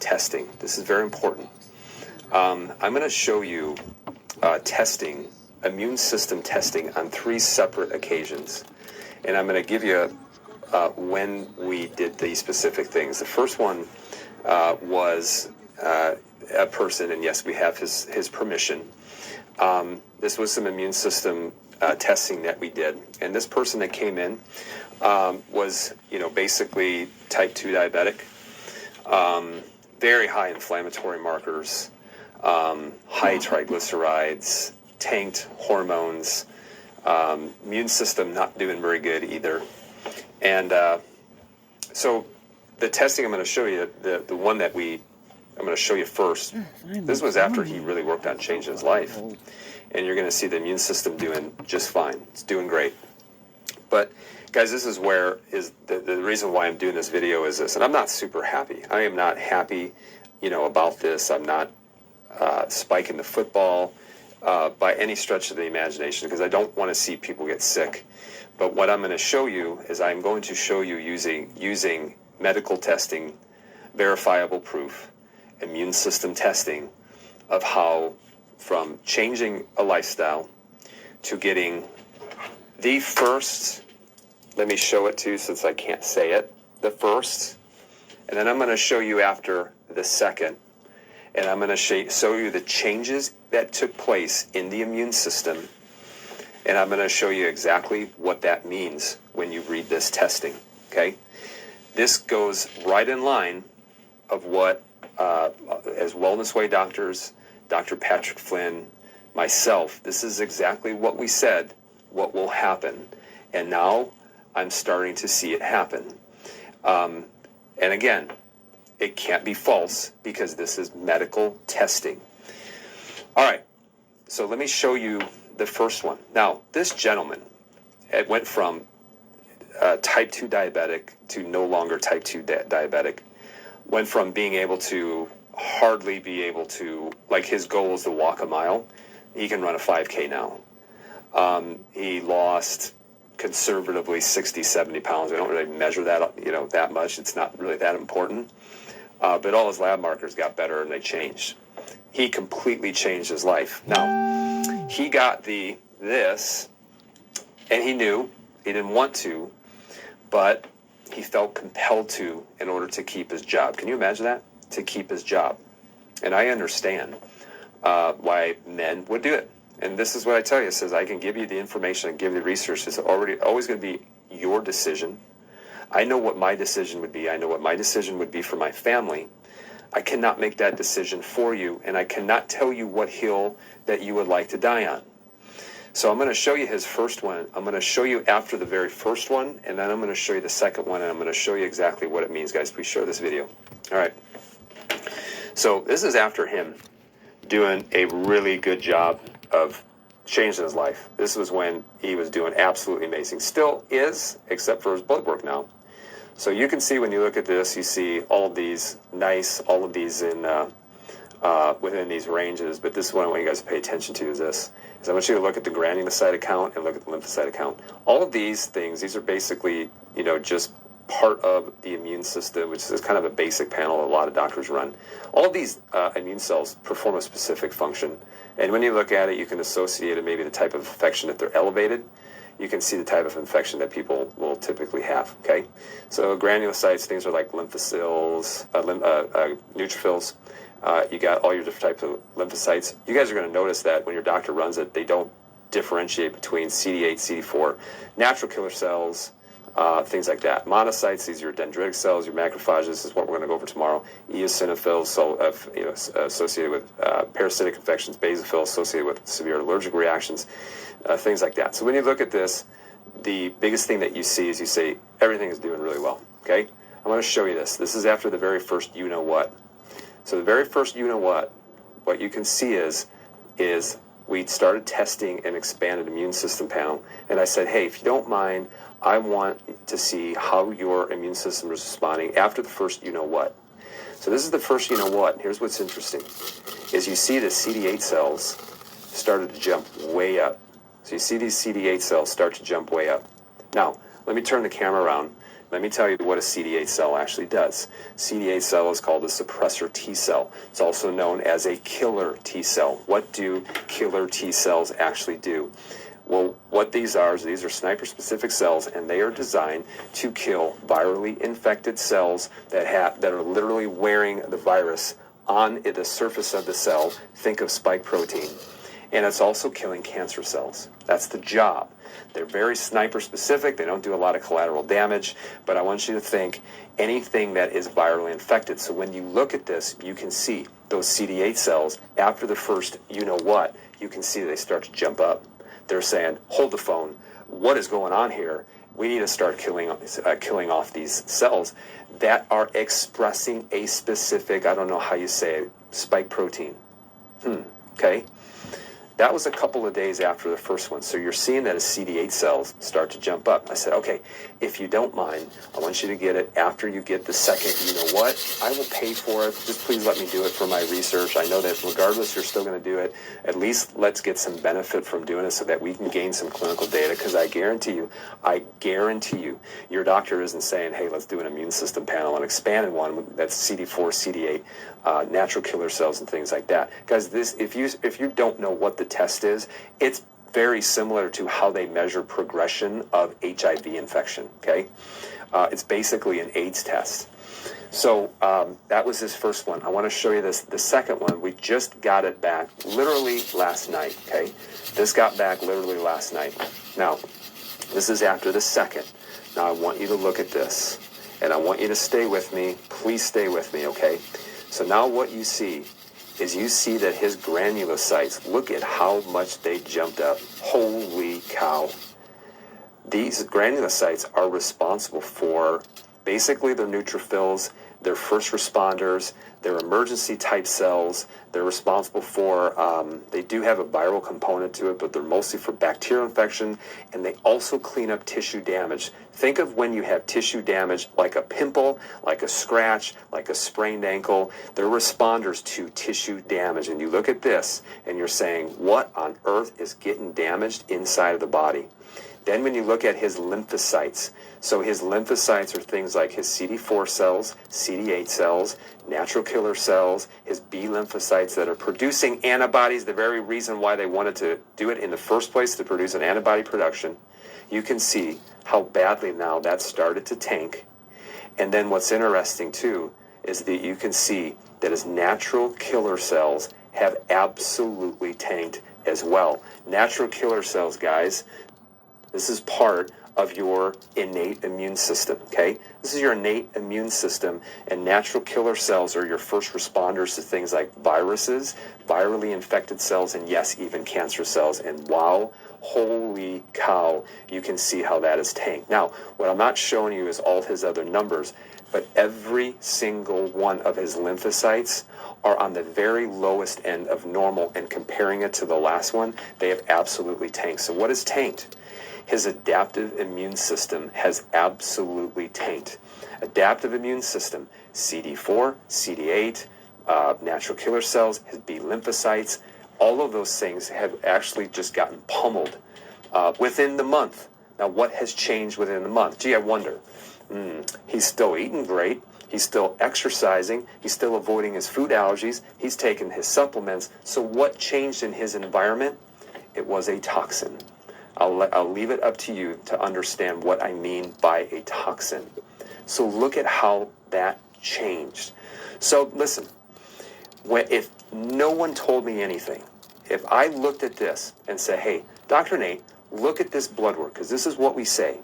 testing. This is very important. I'm going to show you testing, immune system testing on 3 separate occasions. And I'm going to give you when we did these specific things. The first one was a person, and yes, we have his permission. This was some immune system testing that we did. And this person that came in was, basically type 2 diabetic, very high inflammatory markers, high triglycerides, tanked hormones, immune system not doing very good either. And so the testing I'm going to show you, the one that I'm going to show you first, this was after he really worked on changing his life. And you're going to see the immune system doing just fine. It's doing great. But guys, this is where is the reason why I'm doing this video is this. And I'm not super happy. I am not happy, about this. I'm not spiking the football by any stretch of the imagination, because I don't want to see people get sick. But what I'm going to show you is I'm going to show you using medical testing, verifiable proof, immune system testing of how from changing a lifestyle to getting the first, let me show it to you since I can't say it, the first, and then I'm going to show you after the second, and I'm going to show you the changes that took place in the immune system, and I'm going to show you exactly what that means when you read this testing, okay? This goes right in line of what, as Wellness Way doctors, Dr. Patrick Flynn, myself, this is exactly what we said, what will happen. And now I'm starting to see it happen. And again, it can't be false because this is medical testing. All right, so let me show you the first one. Now, this gentleman, it went from type 2 diabetic to no longer type 2 diabetic, went from being able to hardly be able to, like his goal is to walk a mile. He can run a 5K now. He lost conservatively 60, 70 pounds. We don't really measure that, that much. It's not really that important. But all his lab markers got better and they changed. He completely changed his life. Now, he got this, and he knew he didn't want to, but he felt compelled to in order to keep his job. Can you imagine that? To keep his job. And I understand why men would do it. And this is what I tell you. It says I can give you the information and give you the research. It's always going to be your decision. I know what my decision would be. I know what my decision would be for my family. I cannot make that decision for you, and I cannot tell you what hill that you would like to die on. So I'm going to show you his first one. I'm going to show you after the very first one, and then I'm going to show you the second one, and I'm going to show you exactly what it means. Guys, please share this video. All right. So this is after him doing a really good job of changing his life. This was when he was doing absolutely amazing. Still is, except for his blood work now. So you can see when you look at this, you see all of these all of these in within these ranges. But this is what I want you guys to pay attention to is this. Is I want you to look at the granulocyte count and look at the lymphocyte count. All of these things, these are basically, just part of the immune system, which is kind of a basic panel a lot of doctors run. All of these immune cells perform a specific function. And when you look at it, you can associate it maybe the type of infection that they're elevated. You can see the type of infection that people will typically have, okay? So granulocytes, things are like lymphocytes, neutrophils. You got all your different types of lymphocytes. You guys are going to notice that when your doctor runs it, they don't differentiate between CD8, CD4, natural killer cells, things like that. Monocytes, these are your dendritic cells, your macrophages. This is what we're going to go over tomorrow. Eosinophils, associated with parasitic infections. Basophils, associated with severe allergic reactions. Things like that. So when you look at this, the biggest thing that you see is you say everything is doing really well. Okay, I'm going to show you this. This is after the very first you know what. So the very first you know what you can see is we started testing an expanded immune system panel, and I said, hey, if you don't mind, I want to see how your immune system is responding after the first you know what. So this is the first you know what. Here's what's interesting, is you see the CD8 cells started to jump way up. So you see these CD8 cells start to jump way up. Now, let me turn the camera around. let me tell you what a CD8 cell actually does. CD8 cell is called a suppressor T cell. It's also known as a killer T cell. What do killer T cells actually do? Well, what these are is these are sniper-specific cells, and they are designed to kill virally infected cells that are literally wearing the virus on the surface of the cell. Think of spike protein. And it's also killing cancer cells. That's the job. They're very sniper specific. They don't do a lot of collateral damage, but I want you to think anything that is virally infected. So when you look at this, you can see those CD8 cells after the first you-know-what, you can see they start to jump up. They're saying, hold the phone. What is going on here? We need to start killing off these cells that are expressing a specific, I don't know how you say it, spike protein. Okay? That was a couple of days after the first one. So you're seeing that as CD8 cells start to jump up. I said, okay, if you don't mind, I want you to get it after you get the second, you know what? I will pay for it. Just please let me do it for my research. I know that regardless, you're still going to do it. At least let's get some benefit from doing it so that we can gain some clinical data. Because I guarantee you, your doctor isn't saying, hey, let's do an immune system panel and expanded one that's CD4, CD8, natural killer cells and things like that. Guys, this if you don't know what the test is, it's very similar to how they measure progression of HIV infection, okay? It's basically an AIDS test. So that was his first one. I want to show you the second one. We just got it back literally last night, okay? This got back literally last night. Now, this is after the second. Now, I want you to look at this, and I want you to stay with me. Please stay with me, okay? So now what you see is you see that his granulocytes, look at how much they jumped up. Holy cow. These granulocytes are responsible for basically their neutrophils, their first responders, their emergency type cells. They're responsible for, they do have a viral component to it, but they're mostly for bacterial infection, and they also clean up tissue damage. Think of when you have tissue damage like a pimple, like a scratch, like a sprained ankle. They're responders to tissue damage. And you look at this and you're saying, what on earth is getting damaged inside of the body? Then when you look at his lymphocytes, so his lymphocytes are things like his CD4 cells, CD8 cells, natural killer cells, his B lymphocytes that are producing antibodies, the very reason why they wanted to do it in the first place, to produce an antibody production. You can see how badly now that started to tank. And then what's interesting too is that you can see that his natural killer cells have absolutely tanked as well. Natural killer cells, guys, this is part of your innate immune system, okay? This is your innate immune system, and natural killer cells are your first responders to things like viruses, virally infected cells, and yes, even cancer cells. And wow, holy cow, you can see how that is tanked. Now, what I'm not showing you is all his other numbers, but every single one of his lymphocytes are on the very lowest end of normal, and comparing it to the last one, they have absolutely tanked. So what is tanked? His adaptive immune system has absolutely tanked. Adaptive immune system, CD4, CD8, natural killer cells, his B lymphocytes, all of those things have actually just gotten pummeled within the month. Now, what has changed within the month? Gee, I wonder. He's still eating great. He's still exercising. He's still avoiding his food allergies. He's taking his supplements. So what changed in his environment? It was a toxin. I'll leave it up to you to understand what I mean by a toxin. So look at how that changed. So listen, if no one told me anything, if I looked at this and said, hey, Dr. Nate, look at this blood work, because this is what we say.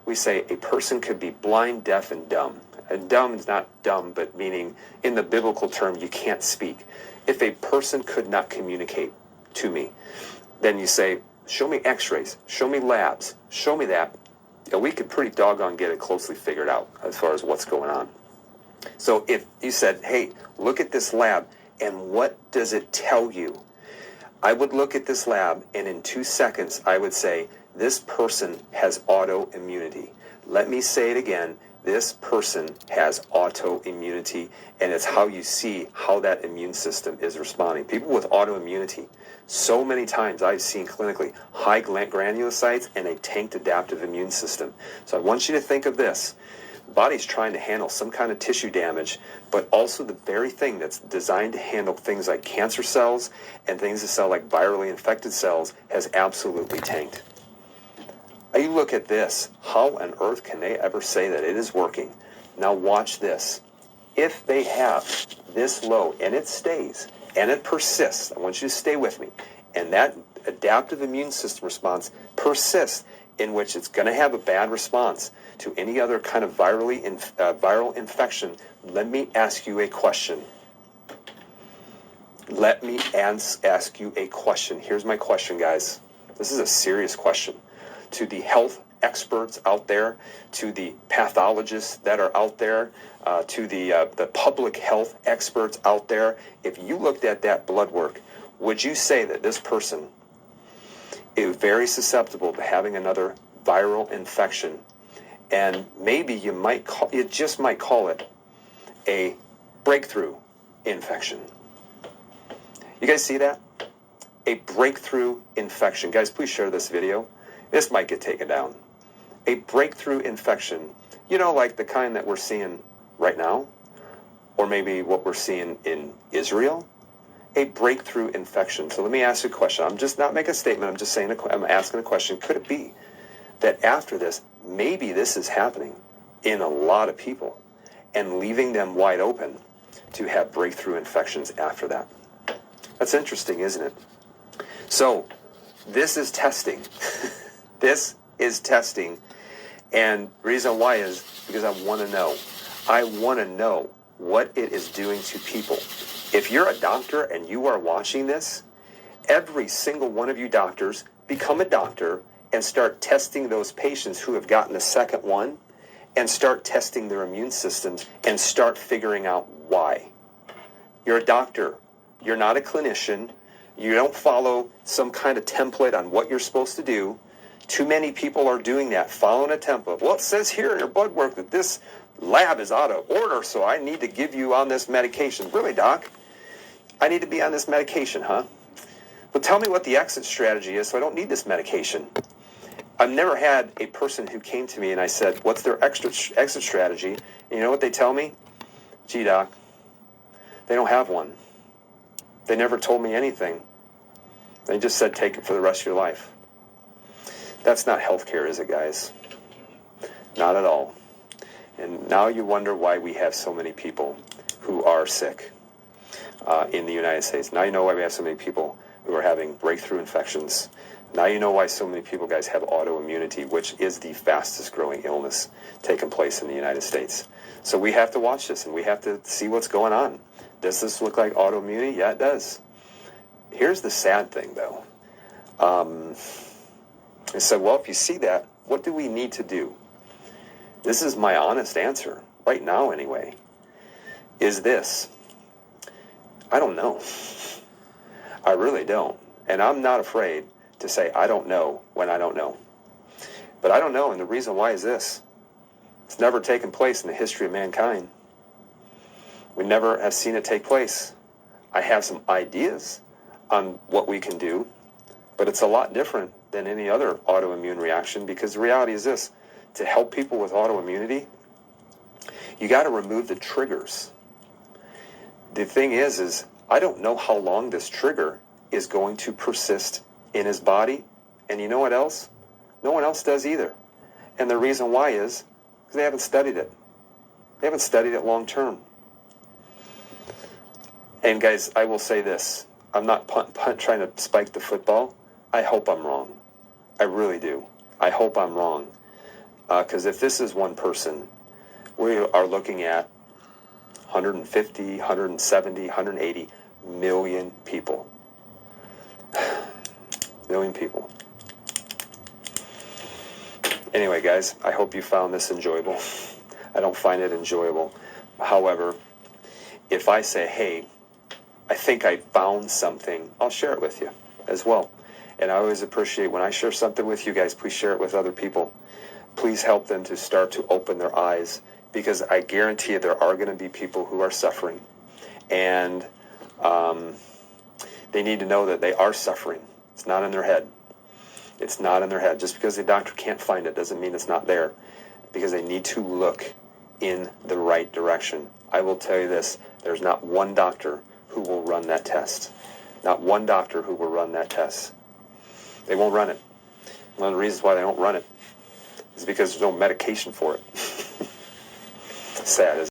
We say a person could be blind, deaf, and dumb. And dumb is not dumb, but meaning in the biblical term, you can't speak. If a person could not communicate to me, then you say, show me x-rays, show me labs, show me that. And we could pretty doggone get it closely figured out as far as what's going on. So if you said, hey, look at this lab, and what does it tell you? I would look at this lab, and in 2 seconds, I would say, this person has autoimmunity. Let me say it again. This person has autoimmunity, and it's how you see how that immune system is responding. People with autoimmunity, so many times I've seen clinically high granulocytes and a tanked adaptive immune system. So I want you to think of this. The body's trying to handle some kind of tissue damage, but also the very thing that's designed to handle things like cancer cells and things that sell like virally infected cells has absolutely tanked. You look at this. How on earth can they ever say that it is working? Now watch this. If they have this low and it stays and it persists, I want you to stay with me, and that adaptive immune system response persists, in which it's going to have a bad response to any other kind of viral infection, let me ask you a question. Let me ask you a question. Here's my question, guys. This is a serious question. To the health experts out there, to the pathologists that are out there, to the public health experts out there, if you looked at that blood work, would you say that this person is very susceptible to having another viral infection? And maybe you just might call it a breakthrough infection. You guys see that? A breakthrough infection. Guys, please share this video. This might get taken down. A breakthrough infection, you know, like the kind that we're seeing right now, or maybe what we're seeing in Israel. A breakthrough infection. So let me ask you a question. I'm just not making a statement. I'm just saying, I'm asking a question. Could it be that after this, maybe this is happening in a lot of people and leaving them wide open to have breakthrough infections after that? That's interesting, isn't it? So this is testing. This is testing. And the reason why is because I want to know. I want to know what it is doing to people. If you're a doctor and you are watching this, every single one of you doctors become a doctor and start testing those patients who have gotten the second one and start testing their immune systems and start figuring out why. You're a doctor. You're not a clinician. You don't follow some kind of template on what you're supposed to do. Too many people are doing that, following a template. Well, it says here in your blood work that this lab is out of order, so I need to give you on this medication. Really, doc? I need to be on this medication, huh? Well, tell me what the exit strategy is so I don't need this medication. I've never had a person who came to me and I said, what's their exit strategy? And you know what they tell me? Gee, doc, they don't have one. They never told me anything. They just said, take it for the rest of your life. That's not healthcare, is it, guys? Not at all. And now you wonder why we have so many people who are sick in the United States. Now you know why we have so many people who are having breakthrough infections. Now you know why so many people, guys, have autoimmunity, which is the fastest growing illness taking place in the United States. So we have to watch this and we have to see what's going on. Does this look like autoimmunity? Yeah, it does. Here's the sad thing, though. I said, well, if you see that, what do we need to do? This is my honest answer, right now anyway, is this. I don't know. I really don't. And I'm not afraid to say I don't know when I don't know. But I don't know, and the reason why is this. It's never taken place in the history of mankind. We never have seen it take place. I have some ideas on what we can do, but it's a lot different than any other autoimmune reaction, because the reality is this. To help people with autoimmunity, you got to remove the triggers. The thing is I don't know how long this trigger is going to persist in his body. And you know what else? No one else does either. And the reason why is because they haven't studied it. They haven't studied it long term. And guys, I will say this. I'm not trying to spike the football. I hope I'm wrong. I really do. I hope I'm wrong. Because if this is one person, we are looking at 150, 170, 180 million people. Million people. Anyway, guys, I hope you found this enjoyable. I don't find it enjoyable. However, if I say, hey, I think I found something, I'll share it with you as well. And I always appreciate when I share something with you guys, please share it with other people. Please help them to start to open their eyes, because I guarantee you there are going to be people who are suffering. And they need to know that they are suffering. It's not in their head. It's not in their head. Just because the doctor can't find it doesn't mean it's not there, because they need to look in the right direction. I will tell you this, there's not one doctor who will run that test. Not one doctor who will run that test. They won't run it. One of the reasons why they don't run it is because there's no medication for it. Sad, isn't it?